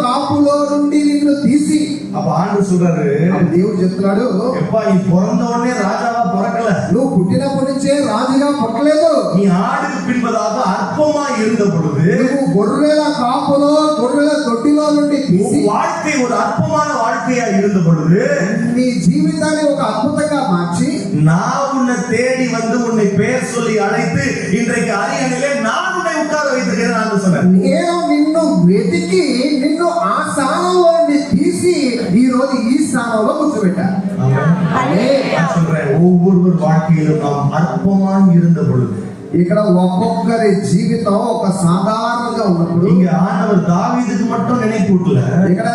కాపులో నుండి నిన్ను తీసి. அப்ப ஆண்டவர் சொல்றாரு, దేవుడు చెప్తున్నాడు, எப்பா நீ பிறந்த உடனே ராஜாவா பிறக்கல, నువ్వు పుట్టినప్పటి నుంచే రాజుగా పుట్టలేదు. நீ ஆடுக்கு பின்பதாக அற்பமா இருந்த பொழுது నువ్వు గొర్రెల కాపులో గొర్రెల తొట్టిలో నుండి తీసి வாழ்க்கை ஒரு அற்பமான வாழ்க்கையா இருந்த பொழுது నీ జీవితాన్ని ఒక అద్భుతంగా మార్చి நான் உன்னை தேடி வந்து உன்னை பெயர் சொல்லி அழைத்து இன்றைக்கு அரியணையிலே நான் உன்னை உட்கார வைத்திருக்கிறேன் ஆண்டு சொன்னேன். నేను నిన్ను వెతికి నిన్ను ఆ స్థానంలో నుండి తీసి ఈ రోజు ఈ స్థానంలో కూర్చోబెట్టా. நான் சொல்றேன், ஒவ்வொரு வாழ்க்கையிலும் நாம் அற்பமாய் இருந்த பொழுது ఇక్కడ ఒక్కొక్కరి జీవితం ఒక సాధారణంగా ఉన్నప్పుడు இங்க ஆண்டவர் தாவீதுக்கு மட்டும் நினைப்பூட்டல, ఇక్కడ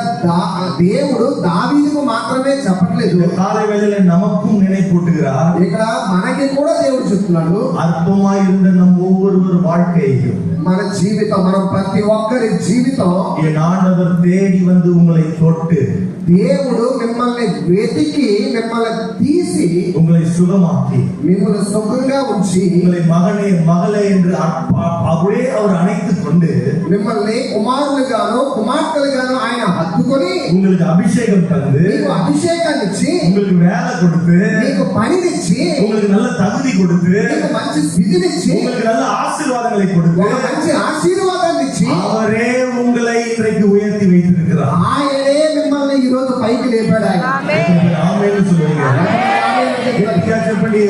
దేవుడు దావీదుకు మాత్రమే చెప్పట్లేదు, காலை வேளையில நமக்கும் நினைப்பூட்டுகிறார். ఇక్కడ మనకి కూడా దేవుడు చెప్తున్నాడు, அற்பமாய் இருந்த நம் ஒவ்வொரு வாழ்க்கையையும் మన జీవితం, మనం ప్రతి ఒక్కరి జీవితం என் ஆண்டவர் தேடி வந்து உங்களை தொட்டு దేవుడు మిమ్మల్ని వెతికి మిమ్మల్ని తీసి உங்களை சுகமாக்கி మిమ్మల్ని సుఖంగా ఉంచి உங்களை மகனே மகளே என்று அப்படியே அவர் அணைத்துக் கொண்டு మిమ్మల్ని కుమారులుగాను కుమార్తెలుగాను ఆయన హత్తుకొని உங்களுக்கு அபிஷேகம் தந்து మీకు అభిషేకాన్ని ఇచ్చి உங்களுக்கு வேலை கொடுத்து మీకు పనినిచ్చి உங்களுக்கு நல்ல தகுதி கொடுத்து మీకు మంచి స్థితినిచ్చి உங்களுக்கு நல்ல ஆசீர்வாதங்களை கொடுத்து ఒక మంచి ఆశీర్వాదాన్ని ఇచ్చి அவரே உங்களை இன்றைக்கு உயர்த்தி வைத்திருக்கிறார். ఆయనే మిమ్మల్ని ఈ రోజు పైకి లేపాడు. ఆయన ஆமென் சொல்லுவீங்க. ఆమేన్. చెప్పండి,